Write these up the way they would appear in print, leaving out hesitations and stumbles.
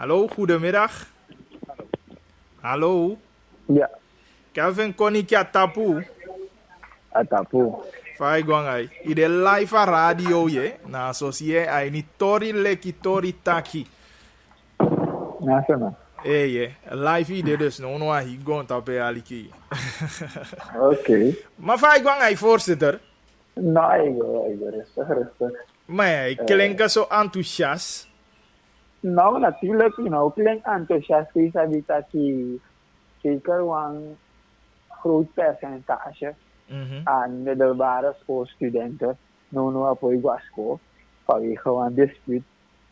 Hallo, goedemiddag. Hallo. Ja, Kelvin Konikia Tapu. atapu. Fai guangai. Ide live a radio ye. Na associé ai ni tori leki tori taki. Nasa na. Ye. Live ide dus no no hi gon tape aliki. Okay. Maar fai guangai voorzitter. Nou, rustig. Maar ik klinkt zo enthousiast. Nou, natuurlijk, klinkt enthousiast is dat je zeker een groot percentage aan middelbare schoolstudenten nu op school vanwege een dispuut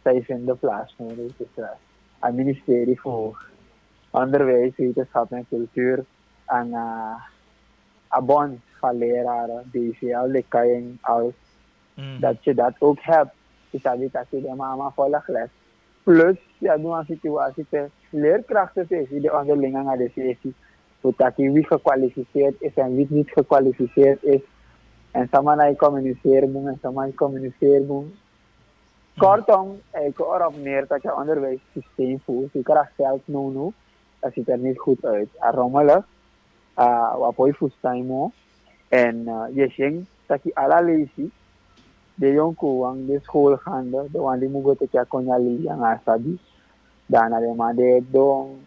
zij vinden plaats nodig. Dus het ministerie voor Onderwijs, Wetenschap en Cultuur en bond van leraren, DCL, Lekking, al dat je dat ook hebt. Dus dat je de mama volgt les. Plus, ja, doen een situatie de leerkrachten die onderling aan de sessie. Zodat je wie gekwalificeerd is en wie niet gekwalificeerd is. En samen communiceren moet en samen communiceren moet. Kortom, ik hoor op neer dat je onderwijssysteem voelt. Je krijgt zelf nu, dat ziet er niet goed uit. Er rommelig, wat je voetstijmo. En je zingt dat je alle leest. De jongen de school gaande, de wan die moet te konjali yang asabi. Daarna de man de don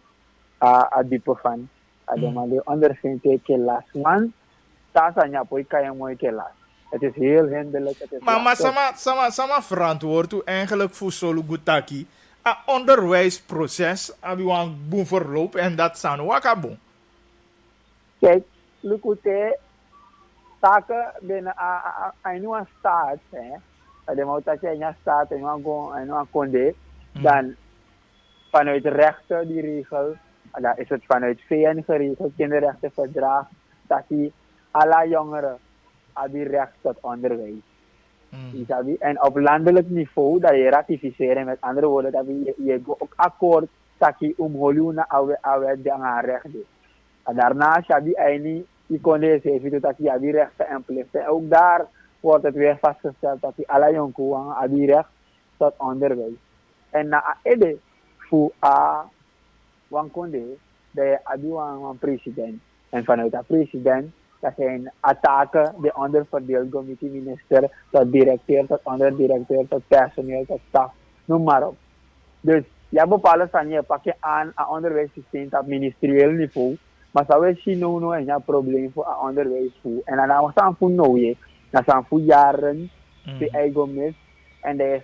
a diepe van. De man de ondervindt ke las man. Tasanya poi kaya mooi ke las. Het is heel hinderlijk. Het is Maar sama verantwoord u eigenlijk voor Solugutaki. A onderwijsproces, abi wan boem verloop en dat san wakabon. Kijk, lukute taken binnen een staat, de motatie in staat en een conde, dan vanuit rechten die regel, dan is het vanuit VN geregeld, kinderrechtenverdrag, dat die alle jongeren hebben recht tot onderwijs. En op landelijk niveau dat je ratificeren, met andere woorden, dat je ook akkoord dat je omholen naar de rechten. En daarnaast heb je die kon deze even dat je die rechten en plichten. Ook daar wordt het weer vastgesteld dat die alle jongen hebben die recht tot onderwijs. En na ede voor wankonde dat je een president. En vanuit de president dat zijn attacken de onderverdeeld committee minister tot directeur, tot onderdirecteur, tot personeel, tot staf, noem maar op. Dus je bepaalde van je pak je aan onderwijssysteem op ministerieel niveau. Maar zou je zien nu een probleem voor het onderwijs voer. En dan was het voor nu, dat is voor jaren, die eigen mis. En de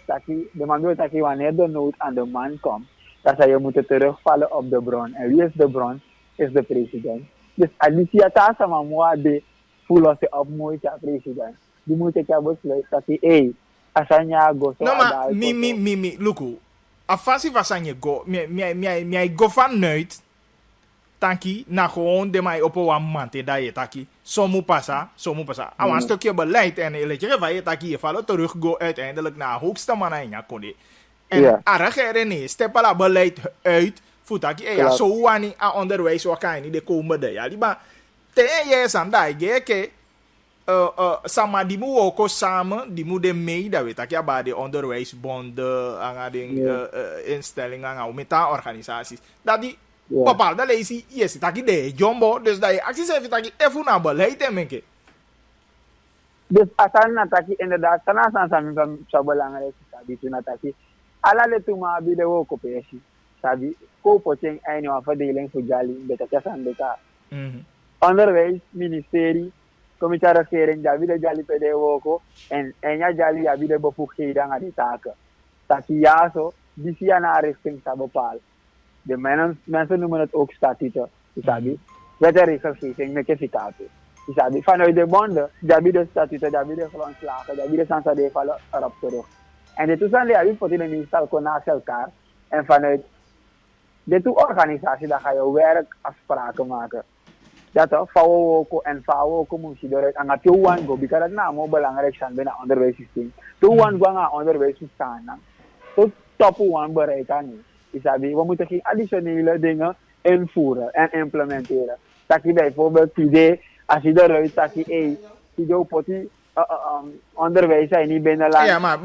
man wil dat wanneer de nood aan de man komt, dat je moet terugvallen op de bron. En wie is de bron? Is de president. Dus Alicia Tasa Mamua de voelen ze op mooi president. Die moet ik hebben besluit dat hij, Asanya go so. No ma, mi, luku. Afasi vasanye go, mi go vanuit. Tanki na gewoon de mij op een mante dat je taki. Somu passa. Aan een stukje beleid en je van je taki je vallen terug go uiteindelijk naar hoogste man in je konde. En arregeren nee, steppala beleid uit. Futaki ja zo wani aan onderwijs wat kan je niet de komende ja. Maar ten je sandai geke sama die moet ook samen die moet mee dat we taki bij de onderwijsbonden aan de instellingen aan met organisaties dat die bepaalde lezen, yes, dat je de jumbo, dus dat je acties heeft dat je even naar beleid en menke. Dus asan nataki inderdaad, sana san van zo belangrijk sabi toen nataki. Alla le tuma bi de wo kopesi. Sabi ko pocheng ay no verdeling voor jali betaka san beta. Onderwijs ministerie, commissaris regering dat de jali pede woko en ja jali ja de bevoegdheden aan die taken. Taki ja zo, die sia na richting sa bepaal. De mensen noemen het ook statuten. Wet en regelgeving met efficacie. Vanuit de bonden, daar bieden de statuten, daar bieden de grondslagen, daar bieden de sansadee vallen erop terug. En de toestanden hebben we de meestal naast elkaar. En vanuit de organisatie, daar ga je werkafspraken maken. Dat FAO en FAO moet je eruit. En dat je one go, because dat nou belangrijk zijn binnen het onderwijssysteem. To one go aan onderwijs staan. Tot top one bereiken. We moeten geen additionele dingen invoeren en implementeren. Dat je bijvoorbeeld idee, als je eruit zegt, je poti onderwijs zijn niet binnenland. Ja, maar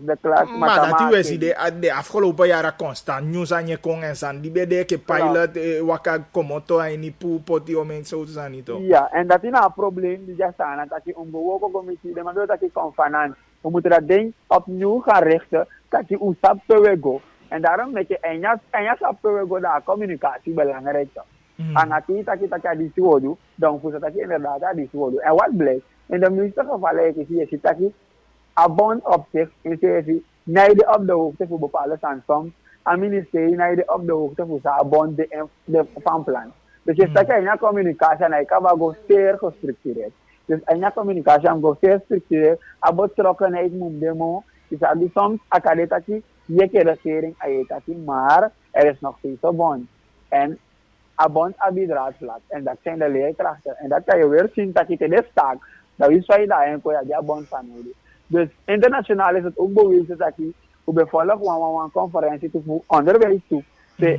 de klas. Maar dat u is de afgelopen jaren constant nieuws aan je kon en san die bij de pilot waka komoto en die poepoti om en zo te zijn niet toch? Ja, en dat is nou een probleem die just aan dat je onbewogen commissie, de man dat je kan van we moeten dat ding opnieuw gaan richten, dat je usap te go. En daarom met je en sap te go dat communicatie belangrijk is. En dat je die zo doet, dan voelt dat je inderdaad die zo doet. En wat blijkt? In de meeste gevallen is je dat je abond op zich in serie niet op de hoogte voor bepaalde standpunten. Een ministerie niet op de hoogte voor zijn abond van plan. Dus je staat in je communicatie en je kan wel zeer gestructureerd. Dus in je communicatie is zeer gestructureerd. Aan betrokkenheid moet demo. Dus dat soms akademie je kan regering ayetaki, maar er is nog steeds een bond. En een bond op die draadvlak. En dat zijn de leerkrachten. En dat kan je weer zien dat je in de staak, dat is waar je daar en kon je die bond van nodig. Dus internationaal is het ook bewezen dat je bijvoorbeeld een conferentie toe onderwijs toe.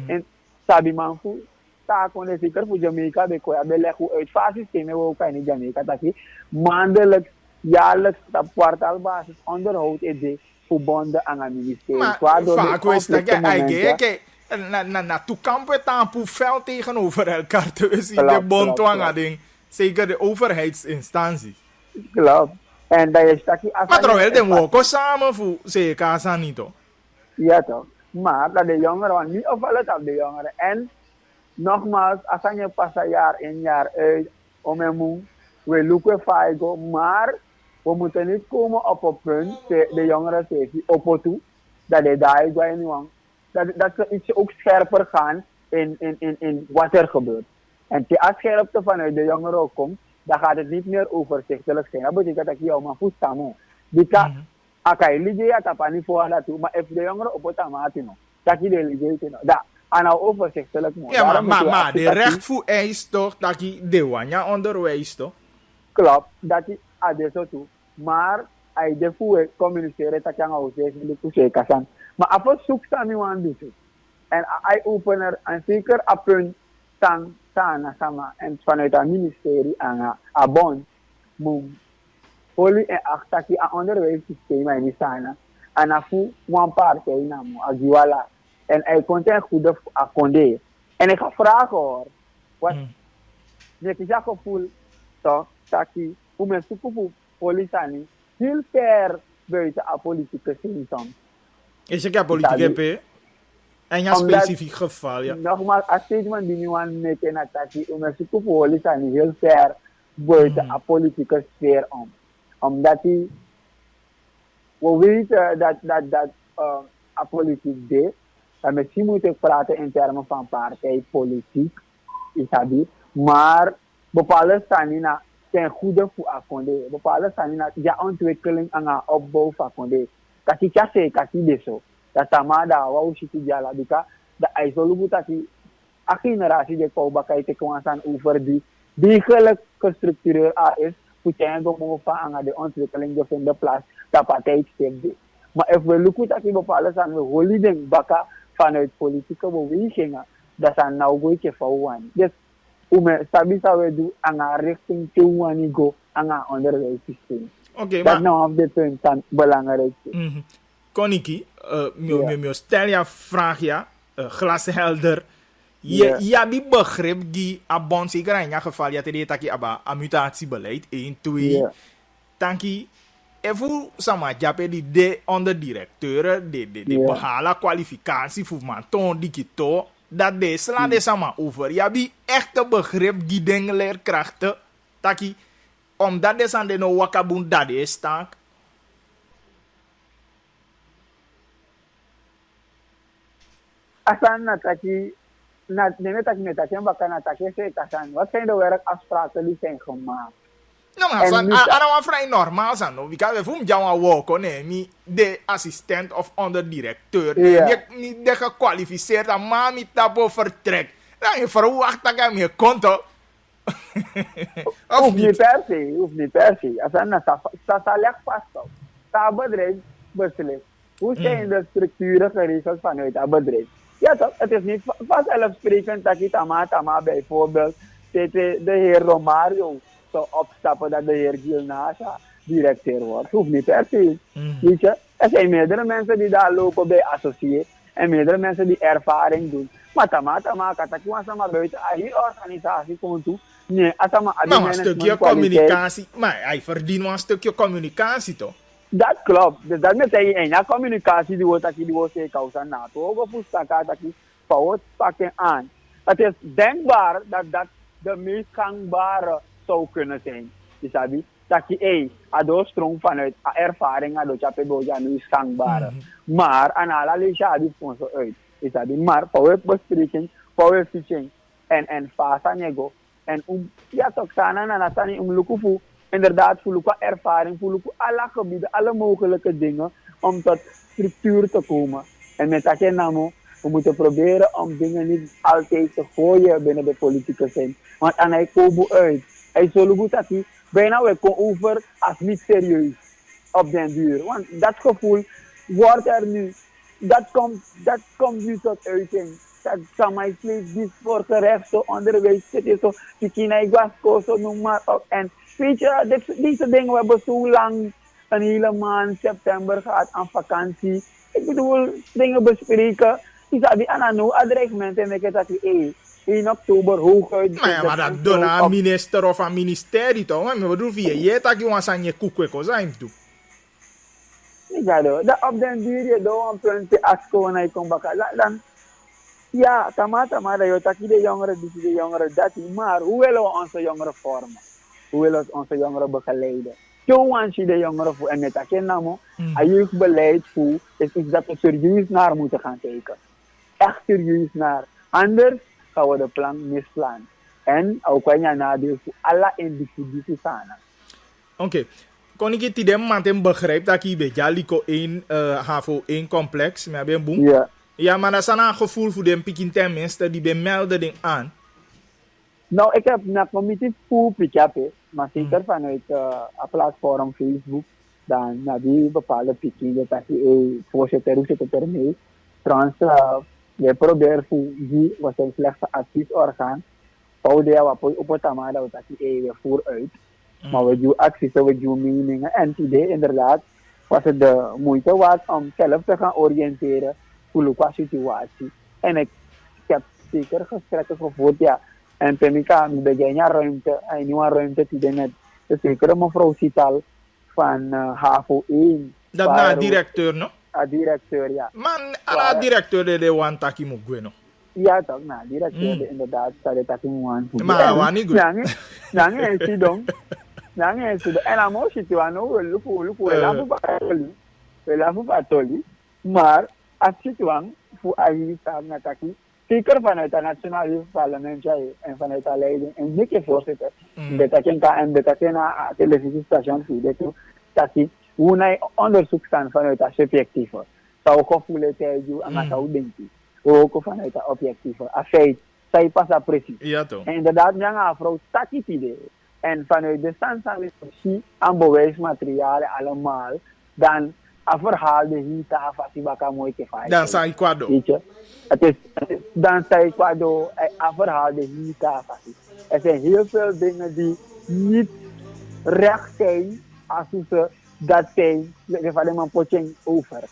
En sabi man fu ta kon de zeker voor Jamaica be koya beleg hoe uitvaartsystemen we ook in Jamaica dat je maandelijks, jaarlijks, op kwartaalbasis onderhoud is voor bonden aan het ministerie. Maar vaak is dat je na toekamp het aan veld tegenover elkaar dus de bond ding. Zeker de overheidsinstanties. Klopt. En dat is dat je... Maar terwijl de woken samen voor zeker zijn niet toch? Ja toch. Maar dat de jongeren, want niet opvallen op de jongeren. En nogmaals, als je pas een jaar in jaar uit, om en moe, we loeken veilig, maar we moeten niet komen op een punt, de jongeren zeggen, op toe, dat de daar gaan. Dat ze iets ook scherper gaan in wat er gebeurt. En als scherpte vanuit de jongeren ook komt, dan gaat het niet meer overzichtelijk zijn. Dat betekent dat je jou maar voet staan. Die kan, akai liggéey atapa niet voor dat toe, maar if de jongeren op het amatino, dat je de liggéey dat aan nou overzichtelijk moet. Ja, maar de recht voor eis toch, dat je de wanja onderwijs toch? Klopt, dat je adesso toe. Maar hij de voor communiceren dat je aan ons zegt, de kusheka zijn. Maar af en toe staan we aan doen. En hij opener en zeker op punt staan sama en vanuit het ministerie aan bond moet holy en achter die aan onderwijssysteem in die sana en afu one partij namu agiwala en hij kon ten goede accommoderen. En ik ga vragen hoor, wat je kijk gevoel toch dat die hoe mensen voor politie heel ver buiten a politieke zin soms. Is je politieke p? En ja, specifiek geval, ja. Nogmaals, als statement die nu aan maken naar dat die mensen voor politie heel ver buiten a politieke sfeer om. Omdat die we weten dat a politiek deed. En misschien moet ik praten in termen van partijpolitiek, is dat niet. Maar bepaalde stanina ten goede voor Akonde. Bepaalde stanina ja ontwikkeling en a opbouw van Akonde. Dat is ja zeker dat zo. Dat tamada wou shiti jala bika dat isolubu dat die a generatie de kou bakai te kwasan over die gelijk gestructureerd is. Putengo mo fa aan de ontwikkeling van de plaats dat partij steekt. Maar if we look at die bepaalde zijn we holding baka vanuit politieke bewegingen, dat zijn nou goeie van. Dus we sabisa we doen aan richting toe go aan onderwijssysteem. Oké, dat nou op dit punt zijn belangrijk. Koniki, stel je vraag ja, glashelder. Je die begrip die abon zeker in je geval ja te dat je ammutatiebeleid 1, 2. Tanki even sama jape die de onderdirecteuren de behala kwalificatie voor man ton die kito dat de sla de sama over. Je die echte begrip die dingen leerkrachten taki omdat de san de no wakabun dat is stank. Asan nataki wat zijn de werkafspraken die zijn gemaakt? No, maar dat is vrij normaal zijn. We gaan even jouw werk nemen, de assistent of onderdirecteur. Niet de gekwalificeerde man met dat vertrek. Dan je verwacht dat je meer konto. Hoeft niet per se. Asan dat leg vast. Dat bedrijf beslist. Hoe zijn de structuren geregeld vanuit dat bedrijf? Ja toch, het is niet vanzelfsprekend dat je Tama bijvoorbeeld de heer Romario zou opstappen dat de heer Gilnasa directeur wordt. Hoeft niet per se. Weet je? Er zijn meerdere mensen die daar lopen bij associëren. En meerdere mensen die ervaring doen. Maar tamata, kataki was maar buiten. Hier organisatie komt toe. Nee, maar een stukje communicatie. Maar hij verdient wel een stukje communicatie toch? Dat klopt. Dus dat betekent ja, communicatie die wordt zeker causa NATO. Ook op stakataki fout pakken aan. Het is denkbaar dat dat de meest gangbare zou kunnen zijn. Isabi, dat je adoorstroom vanuit ervaring adochapedoja nu is gangbare. Maar anala leesja die fonds uit. Isabi, maar voor bespreking, voor fishing en fasa nego en ja toch sana na natani lukufu inderdaad voel ik ervaring, voel ik alle gebieden, alle mogelijke dingen om tot structuur te komen. En met dat namo, we moeten proberen om dingen niet altijd te gooien binnen de politieke zin. Want aan hij komt uit. Hij zal goed dat hij bijna weer kon over als niet serieus op den duur. Want dat gevoel wordt er nu. Dat komt nu tot uiting. Dat Samai Sleep, dit voor gerecht, onderwijs, zit zo, die Kinaigwasko, zo noem maar op. En weet je, deze dingen, we hebben zo lang een hele maand september gehad aan vakantie. Ik bedoel, dingen bespreken. Ik zei, die anano, dreigement en ik zeg dat in oktober hooguit. Maar dat doen een minister of een ministerie toch? Maar we bedoel, via je dat je was aan je koekweko zijn toe. Ik zei, dat op den duur je door een puntje asko en hij komt bakken. Dan, ja, tamata, maar je tak de jongeren, de jongeren, dat maar hoe willen we onze jongeren vormen? Hoe willen we onze jongeren begeleiden? Zo want je de jongeren voor en met dat je namo, een jeugdbeleid voor is iets dat we serieus naar moeten gaan kijken. Echt serieus naar. Anders gaan we de plan misplan. En ook wanneer je nadeel voor alle individuen samen. Oké. Kon ik het idee man begrijp dat je bij Jaliko 1 HAVO 1 complex, maar ben boem. Ja. Ja, maar dat is een gevoel voor de pikin tenminste die bij melden ding aan. Nou, ik heb een committee voor pikken, maar zeker vanuit een platform Facebook, dan naar die bepaalde pikin, dat je voorzitter, hoe zit het ermee? Trouwens, je probeert voor die was een slechte adviesorgaan, bouwde wat op het tamada, dat je weer vooruit. Maar we doen acties, we doen meningen en het idee inderdaad was het de moeite waard om zelf te gaan oriënteren voor de situatie. En ik heb zeker gesprekken gevoerd, ja. En Pemika, we beginnen ruimte, en nieuwe ruimte die net de zekere mevrouw Cital van HAVO 1. Dat na directeur, no? Directeur, ja. Man, ala directeur de wan taki mo gweno. Ja, toch, na directeur inderdaad, de taki mo wan. Maar wani gwe. Nange en sidong. Nange en sidong. En amo situano, we lafu patoli. Maar, als situang, voor eigenlijk na taki, zeker vanuit het nationale parlement en vanuit de leiding en niet je voorzitter, dat je naar televisiestation voert, dat je hoe hij onderzoek staan vanuit het subjectieve. Zou gevoelen tegen en dat zou denken. Ook vanuit het objectieve. Als zij pas dat precies. Ja toch. En inderdaad, een vrouw staat het idee. En vanuit de standsaanwijzing aan bewijsmaterialen allemaal, dan een verhaal de hita afasi baka mooi te vijf. Dan zijn kwado. Weet je? Het is dan zijn kwado een verhaal de hita afasi. Er zijn heel veel dingen die niet recht zijn als ze dat zijn. We vallen maar potje over.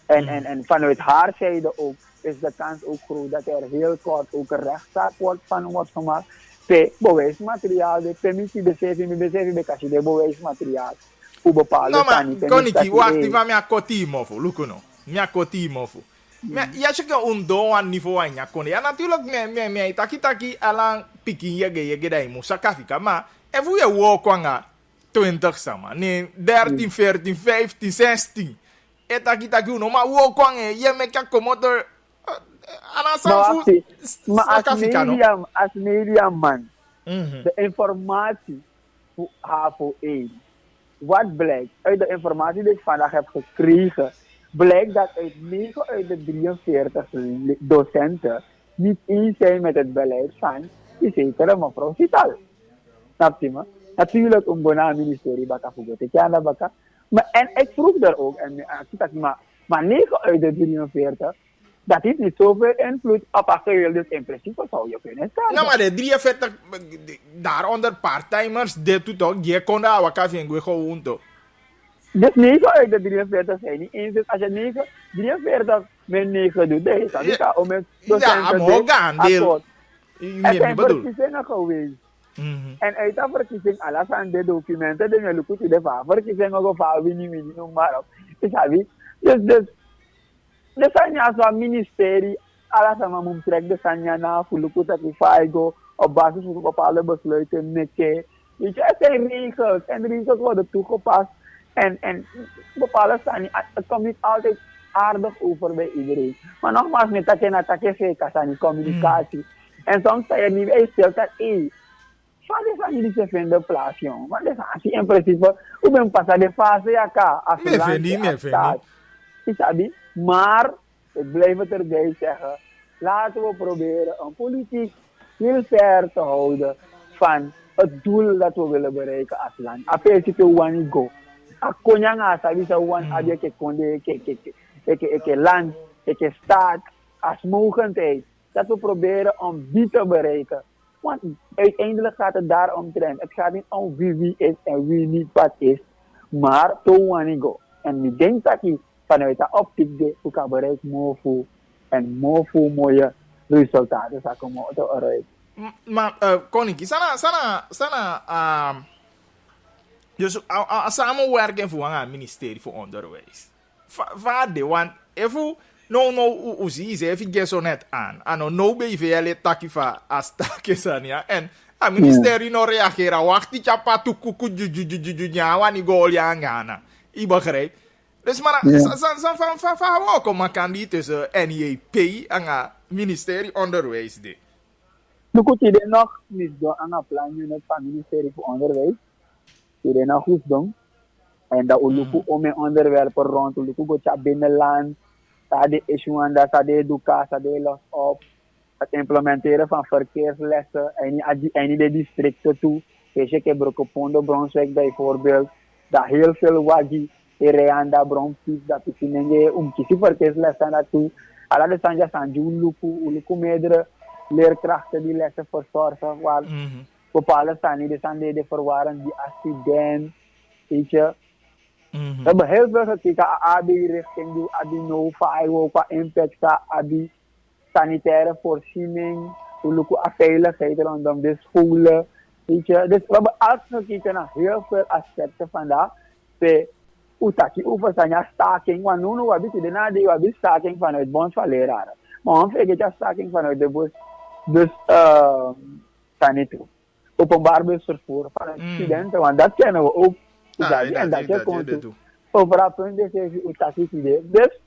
En vanuit haar zijde ook is de kans ook groot dat er heel kort ook een rechtszaak wordt gemaakt. Pe bewijsmateriaal, de permissie beseffen de bewijsmateriaal. Hoe bepaalde no, maar kon ik wacht even met koti mofu, lukuno. Met koti mofu. Maar ja, je kan doen aan niveau aan ja kon. Ja natuurlijk me taki alang piki je dai musa kafika, maar even je wo kwanga 20 sama, nee 13, 14, 15, 16. Taki no maar wo kwanga je me kan komotor maar als mediaman, de informatie voor HAVO 1, wat blijkt uit de informatie die ik vandaag heb gekregen, blijkt dat uit 9 uit de 43 docenten niet eens zijn met het beleid van die zekere mevrouw Cital. Snap je me? Natuurlijk een bona ministerie baka baka. Maar en ik vroeg daar ook, maar 9 uit de 43, dat is niet zoveel invloed op actueel, dus in principe zou je kunnen staan. Nou, maar de 43, daaronder part-timers, dit doet ook, je kon daar wat even gewoon toch. Dus 9 uit de 43 zijn niet eens. Dus als je 43 met 9 doet, dan is dat om met Ja, maar ook aandeel. Er zijn verkiezingen geweest. En uit de verkiezing, alles aan de documenten, die je lukt de verkiezingen of winnie, noem maar op. Dus Sanya zo'n ministerie, alles aan mijn trek de Sanya na, voor lukt dat die faigo, op basis van bepaalde besluiten, nekke. Weet je, er zijn regels en regels worden toegepast. En bepaalde Sanya, het komt niet altijd aardig over bij iedereen. Maar nogmaals, met dat je naar dat je communicatie. En soms sta je niet bij stelt dat, wat is aan jullie te vinden plaats, jongen? Wat is aan in principe, hoe ben je pas aan de fase, ja, als je land staat. Maar, ik blijf het erbij zeggen, laten we proberen een politiek heel ver te houden van het doel dat we willen bereiken als land. Apesi te wani go. Akonyanga sabi sa wan adje ke konde ke land, ke staat als mogendheid. Dat we proberen om die te bereiken. Want uiteindelijk gaat het daarom trend. Het gaat niet om wie is en wie niet wat is. Maar to wani go. En ik denk dat je vanuit de optiek de hoe kan bereiken mooie resultaten zou komen te bereiken. Maar Koniki, dus samenwerking voor een ministerie voor onderwijs. Vader, want even no zie je even geso net aan. No BVL takifa as takisania en a ministerie no reageren. Wacht die chapa tu kuku jujujujujuja wani golia ngana. I begrijp. Dus maar van welkom maar kan die tussen NJP en het ministerie onderwijs de. Nu moet je nog niet doen aan een plan van het ministerie voor onderwijs. Je nog goed doen. En dat we om een onderwerpen rond, we gaan binnenland, dat de issue aan dat, dat de educatie, dat de los op, het implementeren van verkeerslessen en niet de districten toe. Weet je, ik heb Brokopondo, Bronswijk bijvoorbeeld, dat heel veel wagi, Reanda, Bromfiets, dat is in een kiezen verkeerslessen naartoe. Alla de Sanja Sanju, Uluku meerdere leerkrachten die lessen verzorgen, waar bepaalde staan die zijn de verwarren, die accident, weet je. We hebben heel veel gekeken aan AB-richting, ABI NOVA, qua impact, ABI sanitaire voorziening, hoe veiligheid rondom de scholen, weet je. Dus we hebben altijd gekeken naar heel veel aspecten vandaag. Utaki, over staking, want nu hebben we de staking vanuit Bond van Leraren. Maar we hebben staking vanuit de bus, dus sanitaire. Openbaar busvervoer van studenten, want dat kennen we ook. En dat je komt overal punten is Utaki idee. Dus,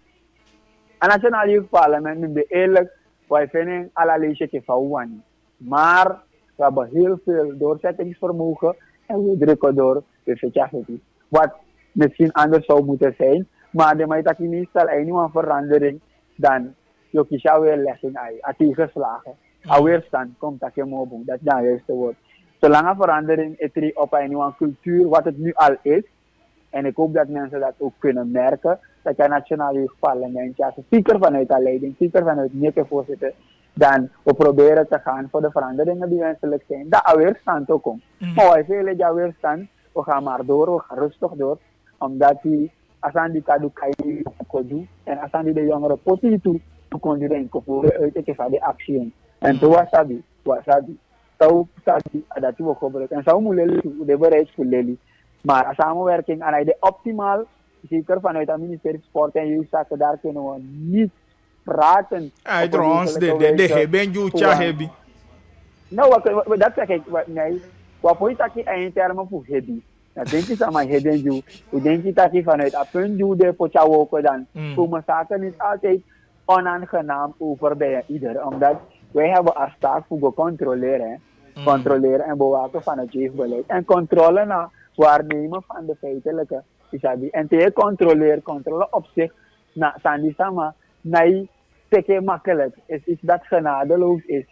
het nationale parlement noemde eerlijk, wij vinden alle leesjes van maar we hebben heel veel doorzettingsvermogen en we drukken door de verjaardag. Wat misschien anders zou moeten zijn, maar de meitaki niet stel een verandering, dan je kies weer legging uit, tegenslagen. Weerstand komt dat je moe, dat is het juiste woord. Zolang een verandering is op een nieuwe cultuur, wat het nu al is, en ik hoop dat mensen dat ook kunnen merken, dat je nationale parlement, als speaker vanuit de leiding, speaker vanuit de voorzitter, dan we proberen te gaan voor de veranderingen die wenselijk zijn. Dat er weerstand ook komt. Maar wij willen dat weerstand, we gaan maar door, we gaan rustig door, omdat die, als aan die kadu kan doen, en als aan die de jongeren positief toe kunnen denken voor de actie. En toen was dat. Zou dat we gebruiken. En zou moeten de bereid voor Lely. Maar samenwerking aan de optimaal, zeker vanuit het ministerie Sport en Jeugdzaken, daar kunnen we niet praten. Hij trouwens, de Benjucha hebben. Nou, dat zeg ik. Nee, wat voor je in termen voor hebben. Dat denk je aan Hedenju. Hoe denk je dat je vanuit een punt de Pochawoken dan komen zaken niet altijd onaangenaam over bij ieder. Omdat wij hebben als taak voor controleren. Controleren en bewaken van het jeugdbeleid. En controle naar waarnemen van de feitelijke. En tegen controle op zich, zijn die samen, nee, te makkelijk. Is iets dat genadeloos is,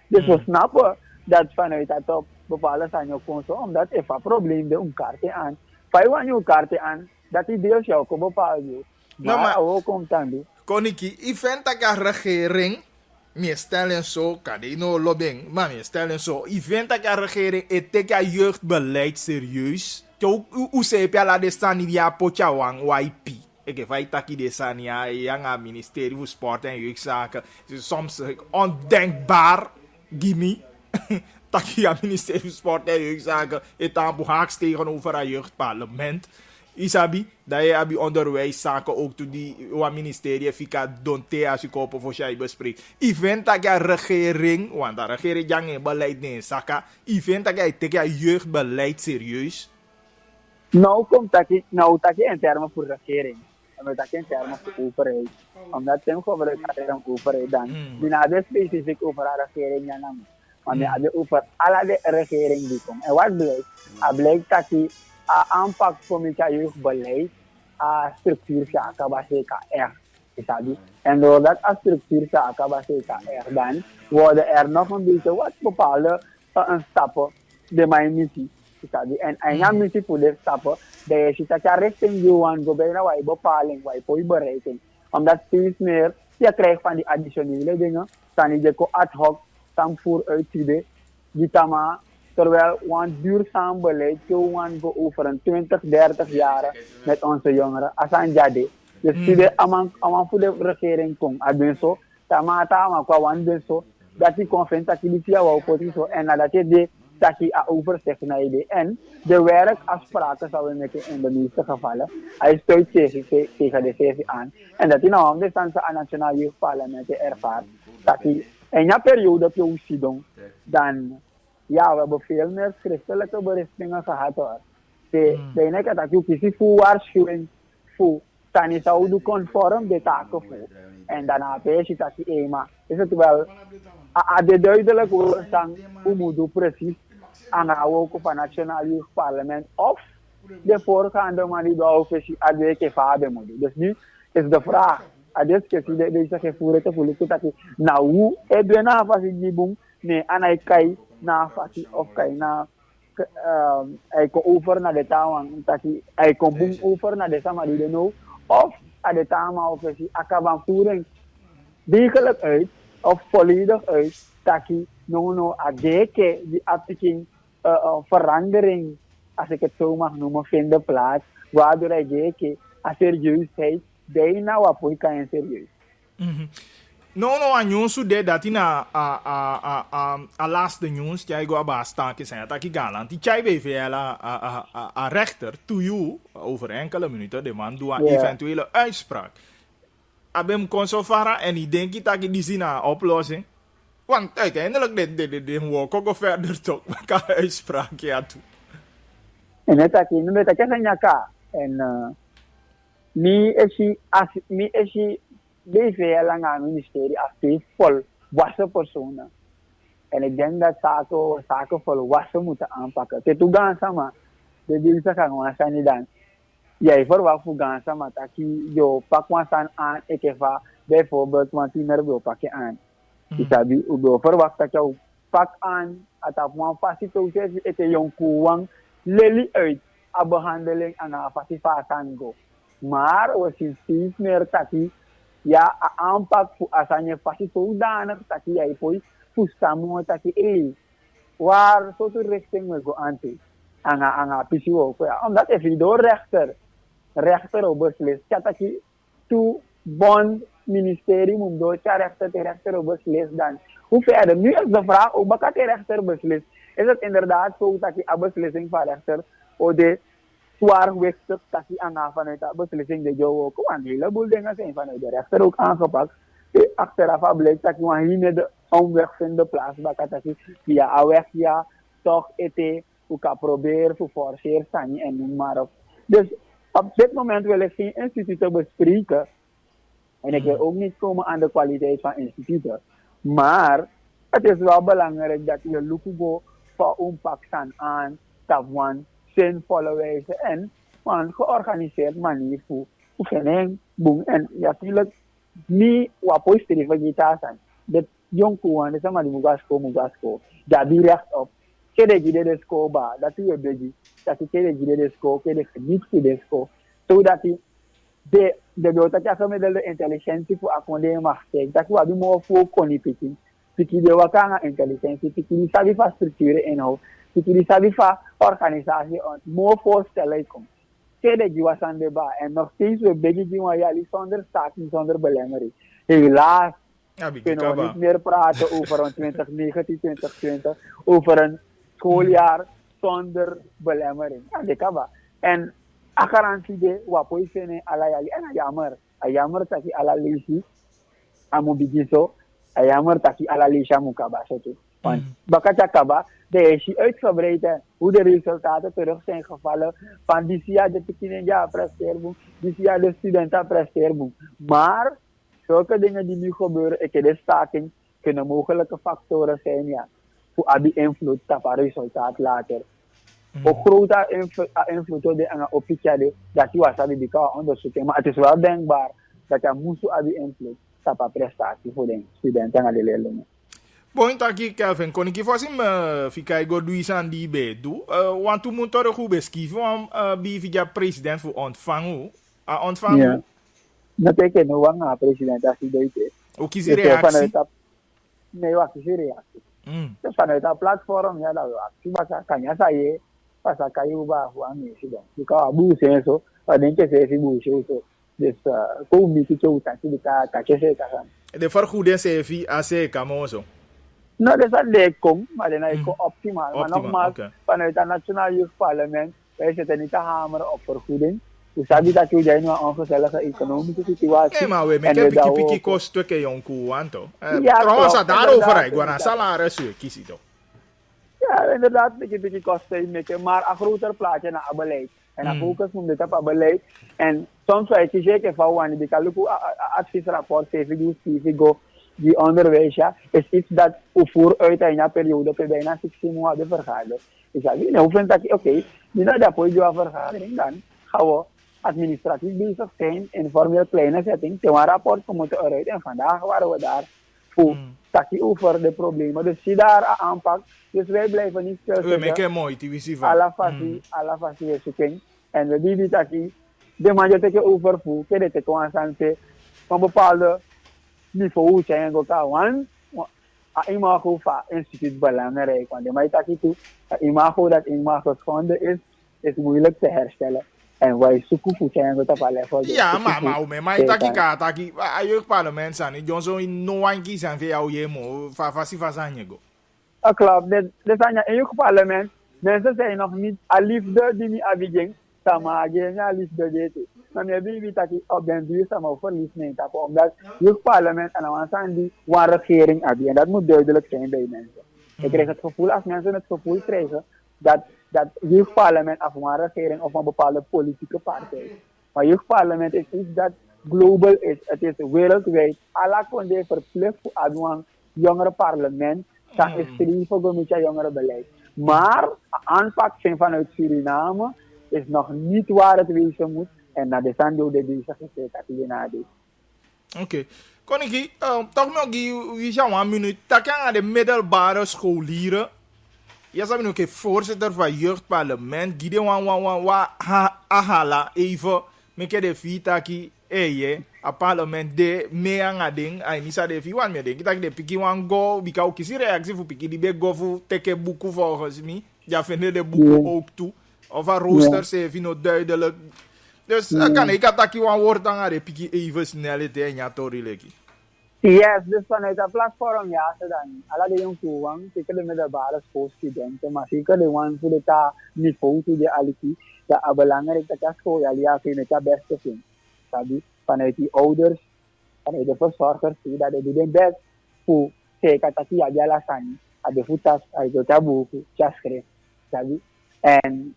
Dus we snappen dat vanuit dat op bepaalde zijn je console, omdat er een probleem is om kaarten aan. Vijf aan je kaarten aan, dat is deels jou kan bepalen. Maar ook komt aan doen. Koniki, ik vind dat de regering me stellen zo, kadino lobbying, maar me stellen zo. Ik vind dat de regering het jeugdbeleid serieus. Hoe zei je la de sania potja wang YP? Ik heb het taki de sania, janga ministerie voor sport en jeugdzaken. Soms ondenkbaar, gimme. Taki ja ministerie voor sport en jeugdzaken. Het aan haaks tegenover het jeugdparlement. Isabi, dat je abi onderwijszaken ook toe die ministerie fika donte als je kopen voor jij bespreekt. Ik vind dat je regering, want de regering jang beleid in saka. Ik vind dat je tegen jeugdbeleid serieus. Nou komt dat in termen voor regering. En dat in termen voor overheid. Omdat het over de overheid dan. Die nader specifiek over de regering janam. Maar die hebben over alle de regering die komt. En wat blijkt? Het blijkt dat die aanpak van het jeugdbeleid structuurzaken baseerd is. En doordat structuurzaken baseerd dan worden er nog een beetje wat bepaalde stappen de mijn missie. En ja, missie voor de stappen, dat je ziet dat je richting Johan go bijna waar je bepaling, waar je voor je bereiking. Omdat steeds meer je krijgt van die additionele dingen, dan je ad hoc, dan vooruitzieden, die tama. Terwijl een duurzaam beleid go over een 20, 30 jaar met onze jongeren. Asan jadi. Dus die amang voor de regering komt. Adun zo. Tama kwa wan zo. Dat die convent dat die via wou poten zo. En nadat je de dat je overzicht naar je. En de werkafspraken zouden we in de meeste gevallen. Hij stuit tegen de sessie aan. En dat hij nou onderstand aan het Nationaal Jeugdparlement ervaart. Dat hij in een periode op je ziet dan. Ja, we hebben veel meer schriftelijke berichtingen gehad hoor. De enige dat je kiest voor waarschuwing voor, dan is het conform de taken voor. En daarna weet je dat je eenmaal, is het wel, de duidelijk woord dan, hoe moet je precies aanhouden ook van het Nationaal Jeugdparlement of de voorgaande manier waarop je het weekje vader moet doen. Dus nu is de vraag, deze kwestie deze gevoerd te voelen, dat je, nou hoe, het doet nou vast in die boom, nee, en hij kan na fati of kai na hij komt over naar de taal hij komt boem over naar de samari de no of aan de taal of hij akaban voering degelijk uit of volledig uit dat hij no adeke die appliking verandering als ik het zo mag noemen vinden plaats waardoor hij deke a serieusheid bijna wat kan je serieus. No, anjonsu de dat ina a last de news jij go aba staken zijn dat ik galant die jij bij via a rechter to you over enkele minuten de man doet een eventuele uitspraak. Abem consovara en ik denk dat ik die zien een oplossing. Want uiteindelijk de hoe ook verder toch kan uitspraak ja toe. En het dat je zijn jaka en mi is je BVL lang aan het ministerie als volwassen personen. En ik denk dat zaken volwassen moeten aanpakken. Het is gaan samen. De diensten gaan we niet dan. Jij verwacht voor gaan samen dat je pak wat aan. Ik heb bijvoorbeeld want die meer wil pakken aan. Ik verwacht dat je pak aan. Dat een facilitatie het een jong koewang lely uit a behandeling en a facilitatie go. Maar we zien steeds meer dat ja, aanpak voor asanje pasti zodanig dat jij voor samen dat je waar soort richting we go anti aan PCO omdat even door rechter op beslist dat je to bond ministerie moet door rechter op beslist dan hoe verder nu is de vraag ook wat de rechter beslist is het inderdaad zo dat je beslissing van rechter of de zwaarwichtig dat hij aan vanuit de beslissing de jou ook. Want een heleboel dingen zijn vanuit de rechter ook aangepakt. Achteraf blijkt dat je hier de omweg vindt plaats. Dat je via een weg ja toch het ook kan proberen te forceren staan en noem maar op. Dus op dit moment wil ik geen instituten bespreken. En ik wil ook niet komen aan de kwaliteit van instituten. Maar het is wel belangrijk dat je lukugo voor ompak staan aan Taiwan. Zinvolle wijze en een georganiseerd manier voor oefening, boem. En natuurlijk niet wat positief zijn. De jongkoen, de sama die mugasko, dat die recht op. Kede gide de skoba, dat die beji, dat die kede gide de sko, kede geniet de sko, zodat die de dota que essa medida de inteligência pour aconder mais tá que o abi mo fo koni piki de wakanga inteligência piki sabe fa estrutura en ho piki sabe fa organisatie mo voorstellen kom de giwasan de ba en nog steeds we begi die maar ja zonder staking zonder belemmering helaas kunnen we niet meer praten over een 2019 2020 over een schooljaar zonder belemmering ja de kaba en a garantie de wapo fene ala yali en a jammer taki ala lisi amu bigiso a jammer taki ala lisha mukaba sotu want bakata kaba de is uitgebreid hoe de resultaten terug zijn gevallen van dit jaar de Pekinenja presteerboom, dit jaar de studenten presteerboom. Maar zulke dingen die nu gebeuren, de staking, kunnen mogelijke factoren zijn ja, voor die invloed op het resultaat later. Ook grote invloed op de dat je was die kan onderzoeken, maar het is wel denkbaar dat je moest die invloed op de prestatie voor de studenten en de leerlingen. Point aqui, Kelvin, kon ik fosse ficar igual do Isandi Bedu, want tu moet toch goed beschrijven, wie via president voor ontvangen, ontvangen. Dat betekent nu wang president als die deed. Ook is de reactie? Nee, wat is de reactie? Dus vanuit dat platform, ja, dat actie was kan je zeggen, pas kan je over hoe is dan. Je kan abu zijn zo, maar denk je ze abu zo. Dus kom niet zo dat je kan je zeggen. De vergoeding CV AC kamoso. Nou, dat is een leek maar dan is het optimaal. Maar nogmaals, vanuit het Nationaal Jeugdparlement, wij zitten niet te hameren op vergoeding. Dus dat is dat je nu een ongezellige economische situatie. Nee, maar we hebben piki kosten ke jonku wanto. Trouwens, daarover, ik wou een salaris kiezen toch? Ja, inderdaad, piki kosten maken, maar een groter plaatje naar het beleid. En een focus moet dit op het beleid. En soms weet je zeker van wanneer die kan ook adviesrapport CV die onderwijs ja, is iets dat voor uit een periode per bijna 16 maanden vergaderd. Ik zeg, hoe vind dat oké, niet dat voor je vergadering dan gaan we administratief bezig zijn in formeel kleine setting, te een rapport moeten eruit en vandaag waren we daar voor takkie over de problemen. Dus zie daar aanpak. Dus wij blijven niet stil. Alla fasie is zoeken. En we die takkie, de man je teken overvoer, ke de teken aansante van bepaalde niveau zijn elkaar, want imago van instituut belangrijk, want de mij takkie toe, imago dat imago geschonden is moeilijk te herstellen. En wij zoeken voor zijn wat op level. Ja, maar taki ayo parlement san, Johnson in no one kiezen voor jou jemo, fasi go. Klopt, dat zijn in je parlement, mensen zijn nog niet a liefde die niet abiging, sama ja liefde dit. Maar me wie taki op den duur sama verlies neemt, omdat je parlement en dan zijn die een regering hebben en dat moet duidelijk zijn bij mensen. Ik krijg het gevoel, als mensen het gevoel krijgen dat jeugdparlement of een regering of een bepaalde politieke partij. Maar jeugdparlement is iets dat global is. Het is wereldwijd. Alla konde verplicht voor een jongere parlement. Dat is streven met je jongere beleid. Maar aanpak zijn vanuit Suriname is nog niet waar het wezen moet. En dat is aan de deze gezegd dat je nadenkt. Oké. Koniki, toch nog een minuut. Dat kan aan de middelbare scholieren. Ja, sabi ook voorzitter van jeugdparlement. Gideon ahala even. Meke de vitaki a parlement de meanga ding. Ai nisa de fi wan me ding. Kitaki de piki wan go. Bika ook kisi reactie voor piki die be go voor teke boeken volgens mij. Ja, vinden de boeken ook toe. Of een rooster se vino duidelijk. Dus kan ik ataki wan woord aan de piki even snelheid en ja tori leki. Yes, dus vanuit dat platform ja, dan alle de jong toegang, zeker de middelbare schoolstudenten, maar zeker de ones voor de niveau toe de aliki, dat is belangrijk dat je school ja met je beste vindt. Sabi, vanuit die ouders, vanuit de verzorgers, dat de doen best voor zeker dat je ja lasan, dat de voetas uit het boeken, schrijft, sabi. En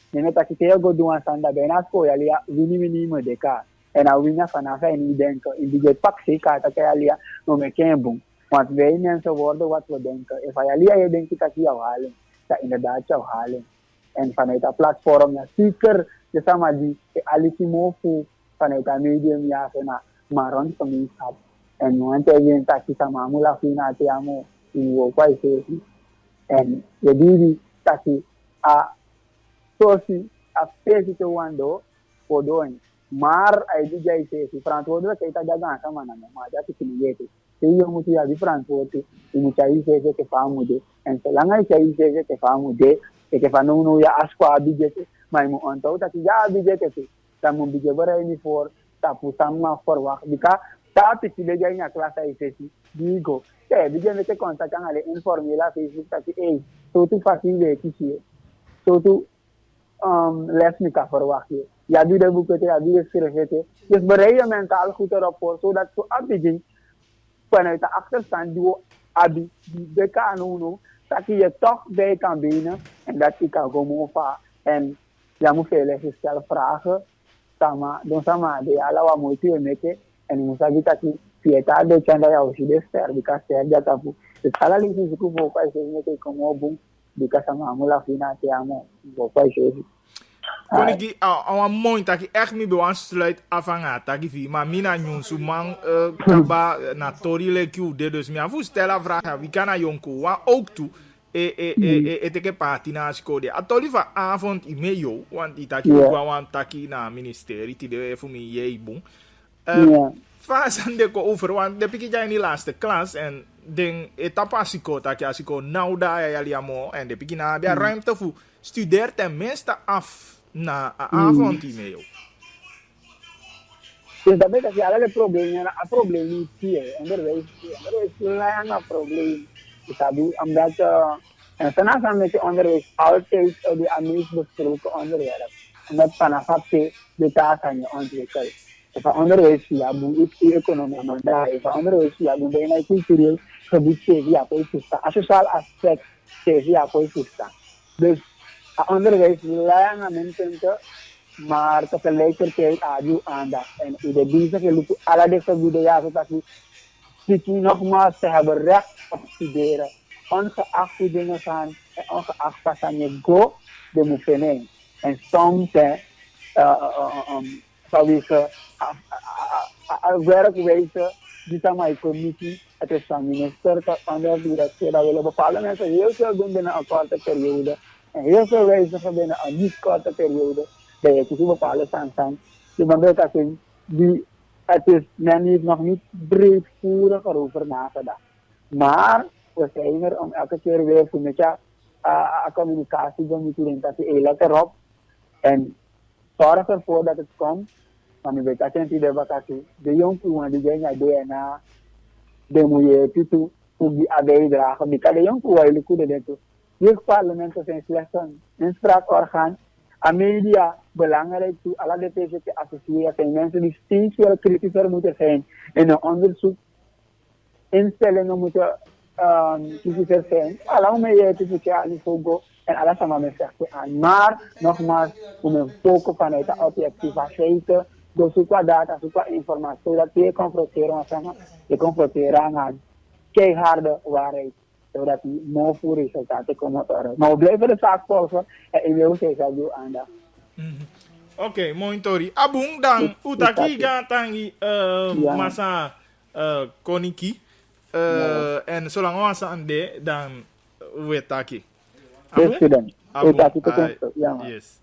neem dat je heel goed doen aan dat bijna school ja winnie me deka. En dan winnen vanaf en niet denken. In die pak zeker dat je nog een keer boem. Want wij mensen worden wat we denken. En je denkt dat je jou halen. Dat inderdaad jou halen. En vanuit dat platform, ja, zeker, je zeg maar die, alikimo voor vanuit dat medium, ja, maar rond gemeenschap. En want je dat je zeg maar, mula fina te amo, in je kwai sefi. En je die dat je, zoals je, afspeelt te wando, voor doen. Maar hij die jij zegt, verantwoordelijkheid dat je gaat man, maar dat is niet weten. Je moet je die verantwoordelijk, je moet je zeggen que van moet en zolang je zegt que van moet, que van no ja asqua budget, maar je moet onthouden dat je ja budget hebt. Dan moet je bereiden niet voor dat moet dan maar verwacht. Because dat is die jij in je klas is die go. Ja, die jij met contact aan alle informele Facebook dat je zo te faciliteren kiezen. Zo te les niet kan verwachten. Ja, doe de boeken, ja, doe de schrijven. Dus bereid je mentaal goed erop voor, zodat zo op begin vanuit de achterstand die abi, die de kanono, dat je toch bij kan benen en dat je kan komen van. En je moet veel jezelf vragen, sama, dan sama, de ala wa moeite je met en je moet zeggen dat je via de chanda ya aussi de ster, die kan ster dat apu. Dus ala links is ook voor pas je met comme au bout, die kan sama mula fina te amo, voor pas je. Kon ik een mooi dat ik echt niet bewan sluit afhangen dat ik maar mina nyun sumang kaba na tori lekju de dus mi afu stella vraag wie kan jonko wa ook toe eteke party na skode atoli va avond imeyo want itaki wan taki na ministerie ti de fu mi ye bon de ko over want de piki in die laatste klas en den etapa siko dat ja siko nou da ya liamo en de piki na bia ruimte fu studeer ten minste af na avond e-mail. Dus dat betekent dat alle problemen, een probleem niet hier. Onderwijs is een probleem. Dus dat is omdat, en vanaf met je onderwijs altijd de meest besproken onderwerp. Omdat vanaf de taak aan je ontwikkelt. Van onderwijs via boe is economie, maar daar is onderwijs via boe bijna cultureel gebied via poëtische. Een sociaal aspect via poëtische. Dus onderwijs layan namin punten, maar tegelijkertijd adieu aandacht. En de bezig is alle deze video's zodat we nogmaals te hebben recht op studeren. Ongeacht hoe dingen gaan en ongeacht wat aan je go, de moefening. En soms zou ik werkwijze, die zijn mijn commissie, het is van minister tot andere directeur, dat willen bepaalde mensen heel veel doen binnen een korte periode. En heel veel wijzigen binnen een niet korte periode. Dat je tussen bepaalde stand zijn. Dus dan weet ik dat men heeft nog niet breedvoerig erover nagedacht. Maar we zijn er om elke keer weer te met communicatie te moeten dat je let erop. En zorg ervoor dat het komt. Want je weet dat je niet de jongen die jij DNA, de moet je tutu, hoe die AD dragen. Die kan de jongen eigenlijk goed doen. Jeugdparlementen zijn slechts een inspraakorgaan. En media, belangrijk toe, alle de tegen te associëren, zijn mensen die steeds veel kritischer moeten zijn in een onderzoek. Instellingen moeten kritischer zijn. Allemaal je te sociale fogo en alles samen met zich aan. Maar, nogmaals, om een foco vanuit de objectiviteit, door zoeken data, zoeken informatie, zodat je confronteren aan keiharde waarheid. Zodat die mooie resultaten komen uit. Maar we blijven de zaak volgen en ik wil steeds ook aandacht. Oké, mooi Tori. Abung dan utaki gantangi masa koniki en zolang we aan de dan we taki. Yes, dan. Abung. Yes.